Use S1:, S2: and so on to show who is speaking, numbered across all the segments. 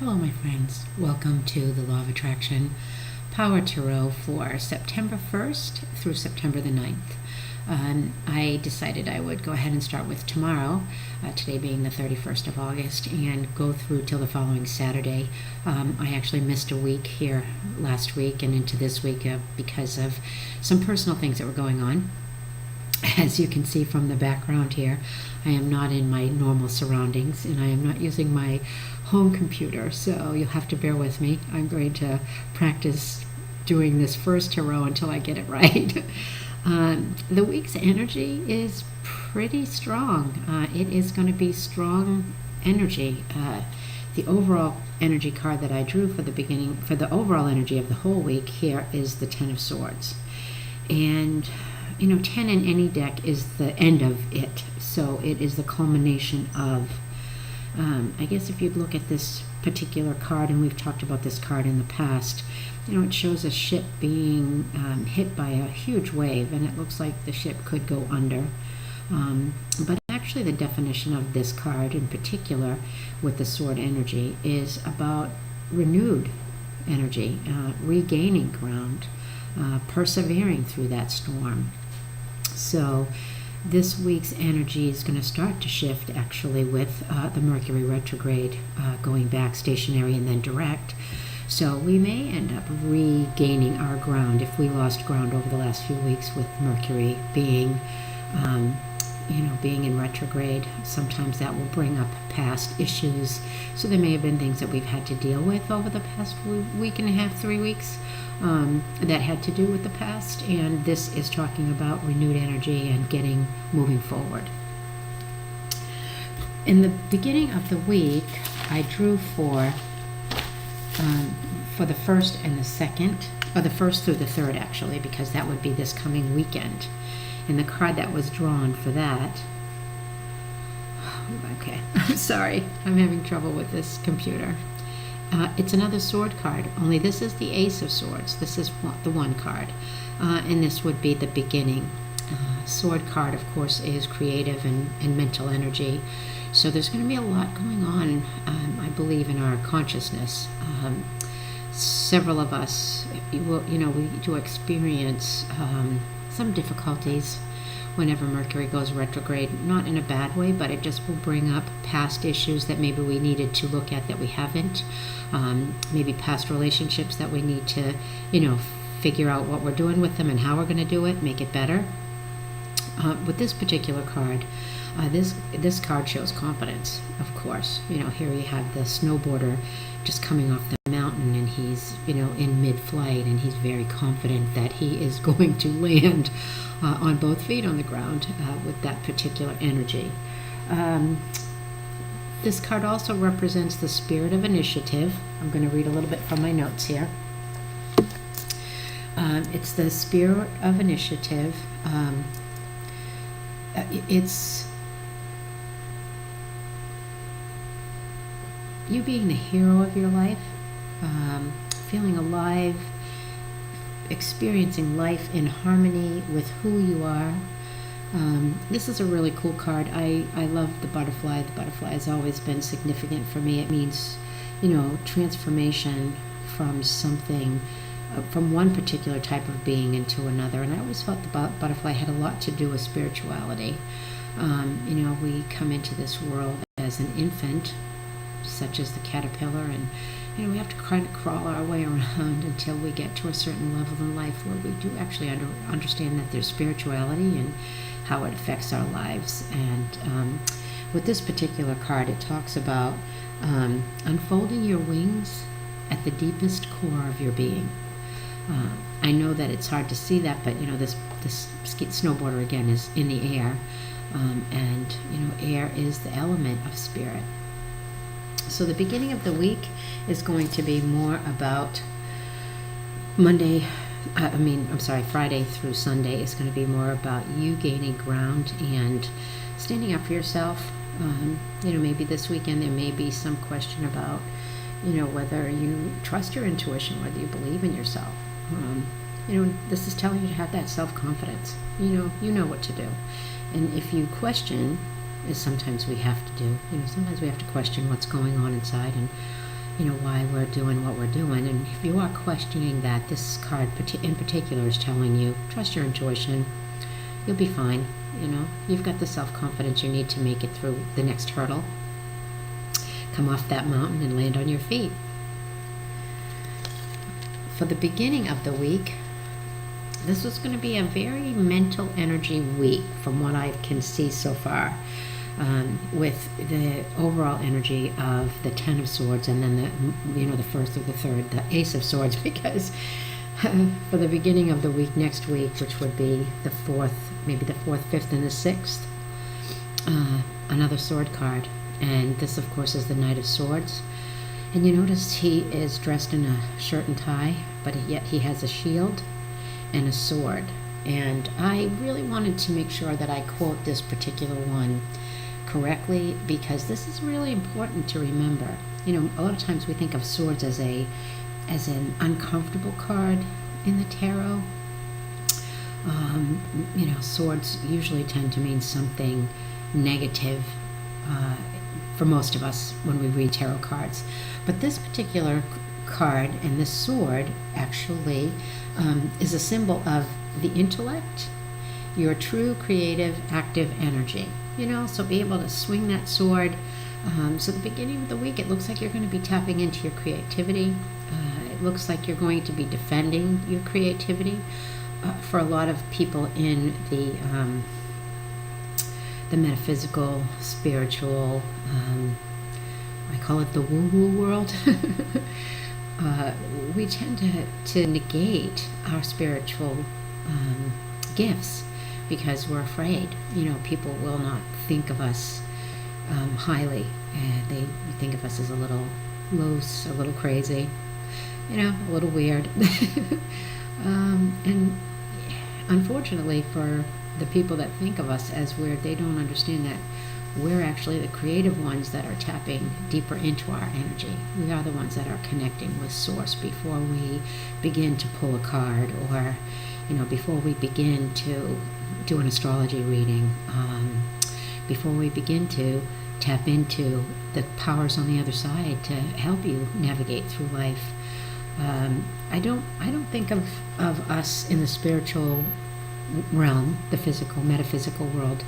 S1: Hello, my friends. Welcome to the Law of Attraction Power Tarot for September 1st through September the 9th. I decided I would go ahead and start with tomorrow, today being the 31st of August, and go through till the following Saturday. I actually missed a week here last week and into this week because of some personal things that were going on. As you can see from the background here, I am not in my normal surroundings and I am not using my home computer, so you'll have to bear with me. I'm going to practice doing this first tarot until I get it right. The week's energy is pretty strong. It is going to be strong energy. The overall energy card that I drew for the overall energy of the whole week here is the Ten of Swords. And 10 in any deck is the end of it. So it is the culmination of, I guess if you look at this particular card, and we've talked about this card in the past, it shows a ship being hit by a huge wave, and it looks like the ship could go under. But actually the definition of this card in particular with the sword energy is about renewed energy, regaining ground, persevering through that storm. So this week's energy is going to start to shift actually with the Mercury retrograde going back stationary and then direct. So we may end up regaining our ground if we lost ground over the last few weeks with Mercury being in retrograde. Sometimes that will bring up past issues. So there may have been things that we've had to deal with over the past week and a half, 3 weeks, that had to do with the past. And this is talking about renewed energy and moving forward. In the beginning of the week, I drew for the first and the second, or the first through the third actually, because that would be this coming weekend. And the card that was drawn for that, okay, I'm sorry, I'm having trouble with this computer. It's another sword card, only this is the Ace of Swords. This is the one card, and this would be the beginning. Sword card, of course, is creative and mental energy. So there's going to be a lot going on, I believe, in our consciousness. Several of us, we do experience some difficulties whenever Mercury goes retrograde, not in a bad way, but it just will bring up past issues that maybe we needed to look at that we haven't, maybe past relationships that we need to, figure out what we're doing with them and how we're going to do it, make it better. With this particular card, this card shows confidence, of course. Here you have the snowboarder just coming off the mountain, and he's, in mid-flight, and he's very confident that he is going to land on both feet on the ground with that particular energy. This card also represents the spirit of initiative. I'm going to read a little bit from my notes here. It's the spirit of initiative. It's you being the hero of your life, feeling alive, experiencing life in harmony with who you are. This is a really cool card. I love the butterfly. The butterfly has always been significant for me. It means, transformation from something, from one particular type of being into another. And I always felt the butterfly had a lot to do with spirituality. We come into this world as an infant, such as the caterpillar, and we have to kind of crawl our way around until we get to a certain level in life where we do actually understand that there's spirituality and how it affects our lives. And with this particular card, it talks about unfolding your wings at the deepest core of your being. I know that it's hard to see that, but this snowboarder again is in the air, and air is the element of spirit. So the beginning of the week is going to be more about Friday through Sunday is going to be more about you gaining ground and standing up for yourself. Maybe this weekend there may be some question about, whether you trust your intuition, whether you believe in yourself. This is telling you to have that self-confidence. You know what to do. And if you question, as sometimes we have to do, sometimes we have to question what's going on inside and why we're doing what we're doing. And if you are questioning that, this card in particular is telling you, trust your intuition. You'll be fine. You've got the self-confidence you need to make it through the next hurdle. Come off that mountain and land on your feet. For the beginning of the week, this was going to be a very mental energy week from what I can see so far, with the overall energy of the Ten of Swords and then the first or the third, the Ace of Swords, because for the beginning of the week, next week, which would be the 4th, maybe the 4th, 5th, and the 6th, another sword card. And this, of course, is the Knight of Swords. And you notice he is dressed in a shirt and tie, but yet he has a shield and a sword. And I really wanted to make sure that I quote this particular one correctly, because this is really important to remember. A lot of times we think of swords as an uncomfortable card in the tarot. Swords usually tend to mean something negative for most of us when we read tarot cards. But this particular card and this sword actually is a symbol of the intellect, your true creative active energy. So be able to swing that sword. So the beginning of the week, it looks like you're going to be tapping into your creativity. It looks like you're going to be defending your creativity. For a lot of people in the metaphysical, spiritual, I call it the woo-woo world, we tend to negate our spiritual gifts because we're afraid. People will not think of us highly. They think of us as a little loose, a little crazy, a little weird. And unfortunately for the people that think of us as weird, they don't understand that we're actually the creative ones that are tapping deeper into our energy. We are the ones that are connecting with Source before we begin to pull a card, or before we begin to do an astrology reading, before we begin to tap into the powers on the other side to help you navigate through life. I don't think of us in the spiritual realm, the physical, metaphysical world,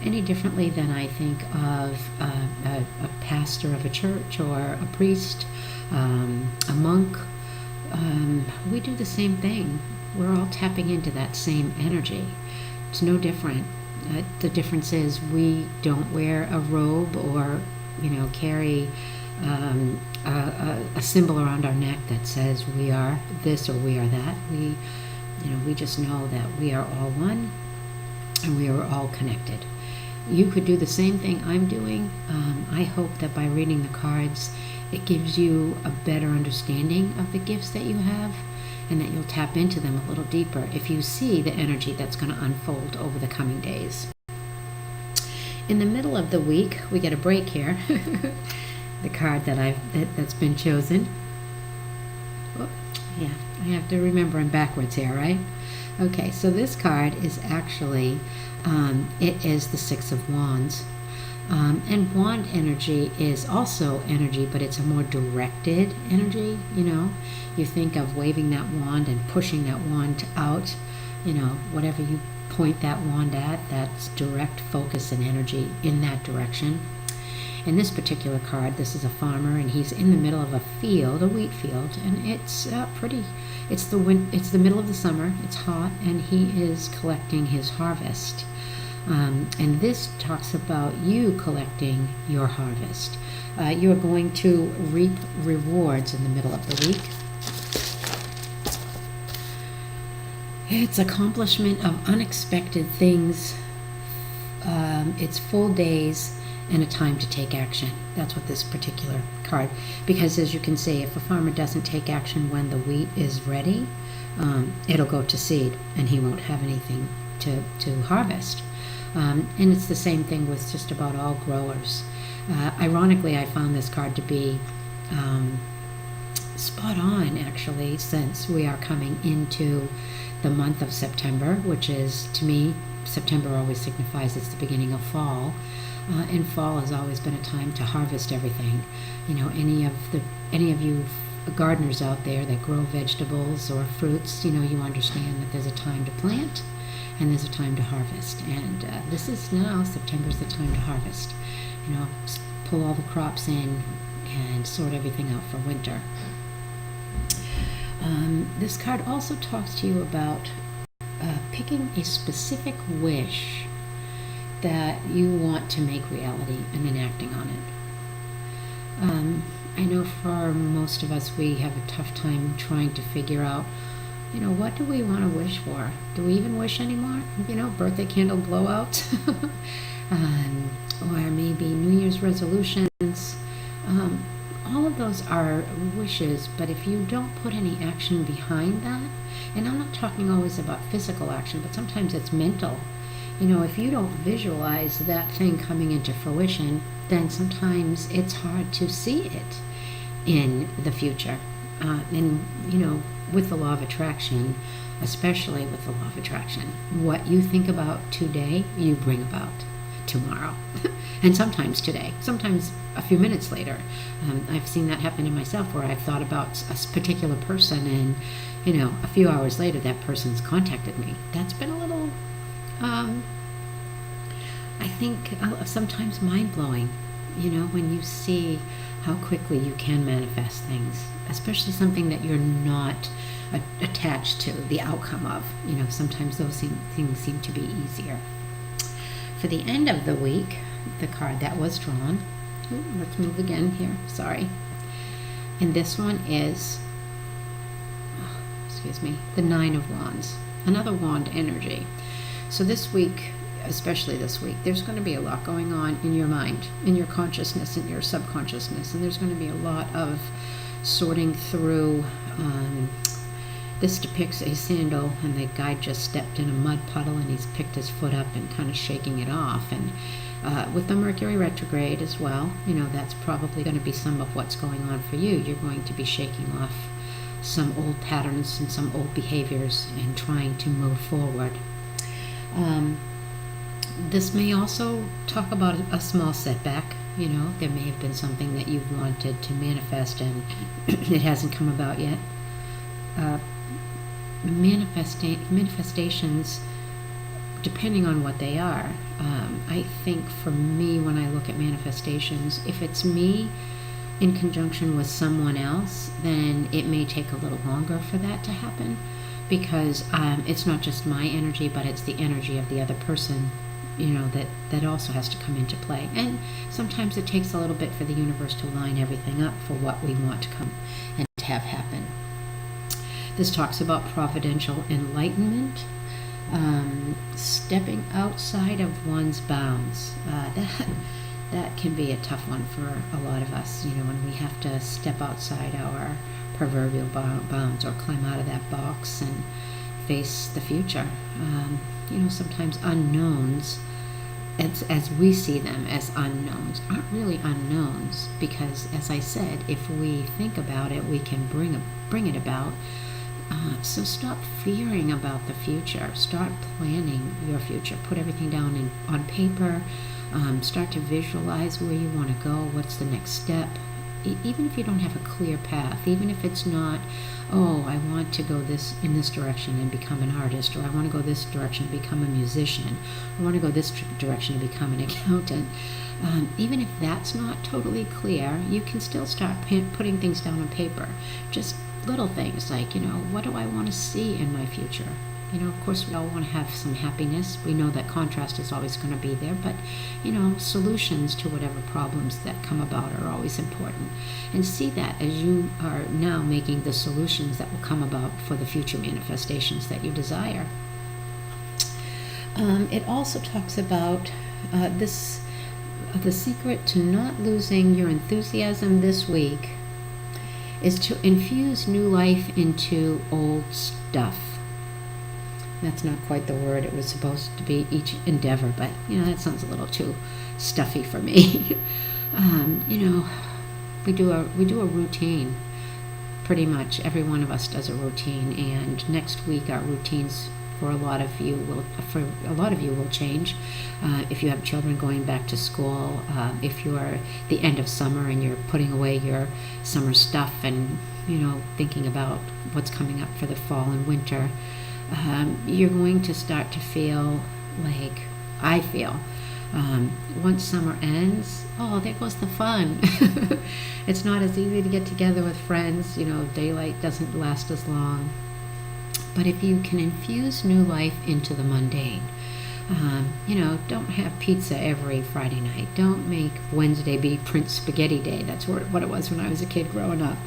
S1: any differently than I think of a pastor of a church or a priest, a monk. We do the same thing. We're all tapping into that same energy. It's no different. The difference is we don't wear a robe or, carry a symbol around our neck that says we are this or we are that. We just know that we are all one and we are all connected. You could do the same thing I'm doing. I hope that by reading the cards, it gives you a better understanding of the gifts that you have, and that you'll tap into them a little deeper if you see the energy that's going to unfold over the coming days. In the middle of the week, we get a break here. The card that's been chosen. Oh, yeah, I have to remember I'm backwards here, right? Okay, so this card is actually, it is the Six of Wands. And wand energy is also energy, but it's a more directed energy, You think of waving that wand and pushing that wand out, whatever you point that wand at, that's direct focus and energy in that direction. In this particular card, this is a farmer, and he's in the middle of a field, a wheat field, and it's it's the middle of the summer, it's hot, and he is collecting his harvest. And this talks about you collecting your harvest. You are going to reap rewards in the middle of the week. It's accomplishment of unexpected things. It's full days and a time to take action. That's what this particular card, because as you can see, if a farmer doesn't take action when the wheat is ready, it'll go to seed and he won't have anything to harvest. And it's the same thing with just about all growers. Ironically, I found this card to be spot on, actually, since we are coming into the month of September, which is, to me, September always signifies it's the beginning of fall. And fall has always been a time to harvest everything. Any of you gardeners out there that grow vegetables or fruits, you understand that there's a time to plant and there's a time to harvest. And this is now, September's the time to harvest. Pull all the crops in and sort everything out for winter. This card also talks to you about picking a specific wish that you want to make reality and then acting on it. I know for most of us, we have a tough time trying to figure out, what do we want to wish for? Do we even wish anymore? Birthday candle blowouts, or maybe New Year's resolutions. All of those are wishes, but if you don't put any action behind that, and I'm not talking always about physical action, but sometimes it's mental. If you don't visualize that thing coming into fruition, then sometimes it's hard to see it in the future. With the law of attraction, especially with the law of attraction, what you think about today, you bring about tomorrow. And sometimes today, sometimes a few minutes later. I've seen that happen to myself, where I've thought about a particular person and, a few hours later that person's contacted me. That's been a little, I think, sometimes mind-blowing, when you see how quickly you can manifest things, especially something that you're not attached to the outcome of. Sometimes those things seem to be easier. For the end of the week, the card that was drawn, let's move again here, sorry. And this one is, the Nine of Wands, another wand energy. So this week, especially this week, there's going to be a lot going on in your mind, in your consciousness, in your subconsciousness, and there's going to be a lot of sorting through. This depicts a sandal, and the guy just stepped in a mud puddle, and he's picked his foot up and kind of shaking it off. And with the Mercury retrograde as well, that's probably going to be some of what's going on for you. You're going to be shaking off some old patterns and some old behaviors and trying to move forward. This may also talk about a small setback. There may have been something that you've wanted to manifest and it hasn't come about yet. Manifestations, depending on what they are, I think for me, when I look at manifestations, if it's me in conjunction with someone else, then it may take a little longer for that to happen, because it's not just my energy, but it's the energy of the other person, that also has to come into play. And sometimes it takes a little bit for the universe to line everything up for what we want to come and to have happen. This talks about providential enlightenment, stepping outside of one's bounds. That can be a tough one for a lot of us, when we have to step outside our proverbial bounds or climb out of that box and face the future. Sometimes unknowns, as we see them as unknowns, aren't really unknowns, because, as I said, if we think about it, we can bring it about. So stop fearing about the future. Start planning your future. Put everything down on paper. Start to visualize where you want to go. What's the next step? Even if you don't have a clear path, even if it's not, I want to go in this direction and become an artist, or I want to go this direction and become a musician, I want to go this direction and become an accountant. Even if that's not totally clear, you can still start putting things down on paper. Just little things like, what do I want to see in my future? Of course, we all want to have some happiness. We know that contrast is always going to be there, but, solutions to whatever problems that come about are always important. And see that as you are now making the solutions that will come about for the future manifestations that you desire. It also talks about the secret to not losing your enthusiasm this week is to infuse new life into old stuff. That's not quite the word it was supposed to be, each endeavor, but that sounds a little too stuffy for me. We do a routine. Pretty much every one of us does a routine, and next week our routines for a lot of you will change. If you have children going back to school, if you're the end of summer and you're putting away your summer stuff and thinking about what's coming up for the fall and winter, you're going to start to feel like I feel. Once summer ends, there goes the fun. It's not as easy to get together with friends. Daylight doesn't last as long. But if you can infuse new life into the mundane, don't have pizza every Friday night. Don't make Wednesday be Prince Spaghetti Day. That's what it was when I was a kid growing up.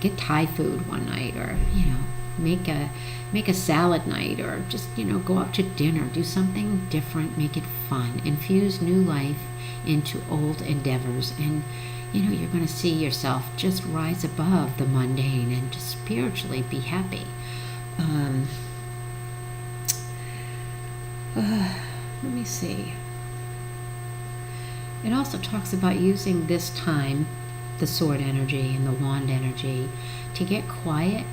S1: Get Thai food one night, or make a salad night, or just go out to dinner. Do something different. Make it fun. Infuse new life into old endeavors, and you're going to see yourself just rise above the mundane and just spiritually be happy. Let me see. It also talks about using this time, the sword energy and the wand energy, to get quiet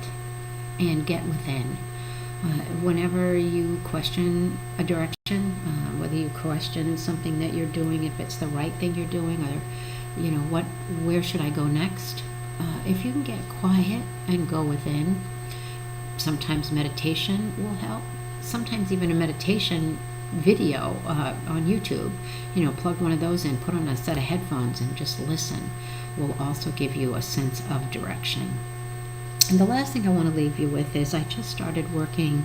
S1: and get within. Whenever you question a direction, whether you question something that you're doing, if it's the right thing you're doing, or where should I go next? If you can get quiet and go within, sometimes meditation will help. Sometimes even a meditation video on YouTube, plug one of those in, put on a set of headphones and just listen, will also give you a sense of direction. And the last thing I want to leave you with is I just started working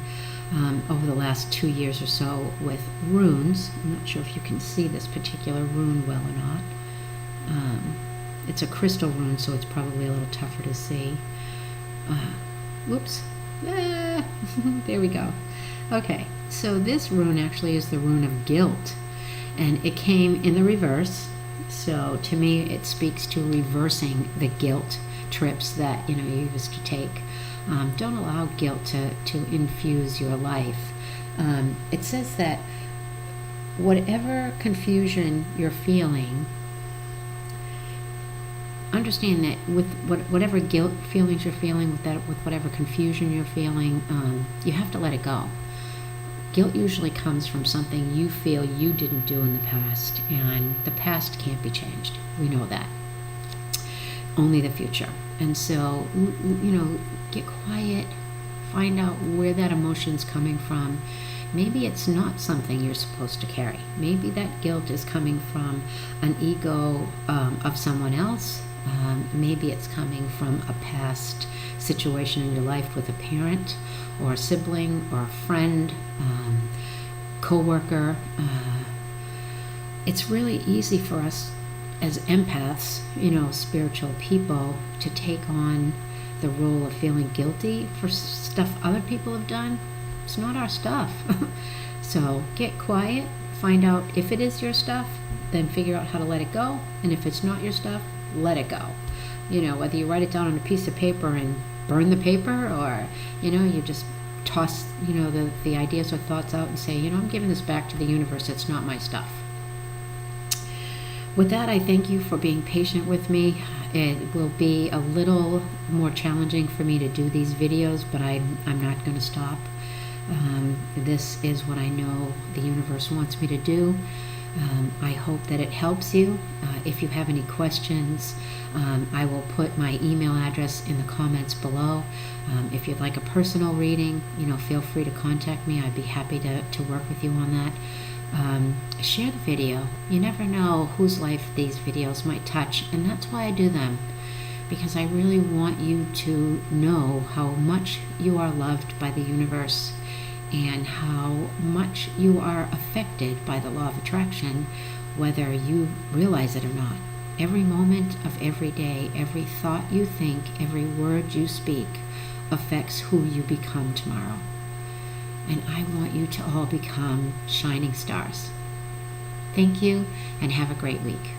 S1: over the last 2 years or so with runes. I'm not sure if you can see this particular rune well or not. It's a crystal rune, so it's probably a little tougher to see. Whoops. There we go. Okay, so this rune actually is the rune of guilt, and it came in the reverse. So to me, it speaks to reversing the guilt trips that you used to take. Don't allow guilt to infuse your life. It says that whatever confusion you're feeling, understand that with whatever guilt feelings you're feeling, with whatever confusion you're feeling, you have to let it go. Guilt usually comes from something you feel you didn't do in the past, and the past can't be changed. We know that. Only the future. And so, get quiet, find out where that emotion's coming from. Maybe it's not something you're supposed to carry. Maybe that guilt is coming from an ego of someone else. Maybe it's coming from a past situation in your life with a parent or a sibling or a friend, co-worker. It's really easy for us as empaths, spiritual people, to take on the role of feeling guilty for stuff other people have done. It's not our stuff. So get quiet, find out if it is your stuff, then figure out how to let it go. And if it's not your stuff, let it go. Whether you write it down on a piece of paper and burn the paper, or, you just toss, the ideas or thoughts out and say, I'm giving this back to the universe. It's not my stuff. With that, I thank you for being patient with me. It will be a little more challenging for me to do these videos, but I'm not going to stop. This is what I know the universe wants me to do. I hope that it helps you. If you have any questions, I will put my email address in the comments below. If you'd like a personal reading, feel free to contact me. I'd be happy to work with you on that. Share the video. You never know whose life these videos might touch, and that's why I do them, because I really want you to know how much you are loved by the universe and how much you are affected by the law of attraction, whether you realize it or not. Every moment of every day, every thought you think, every word you speak affects who you become tomorrow. And I want you to all become shining stars. Thank you, and have a great week.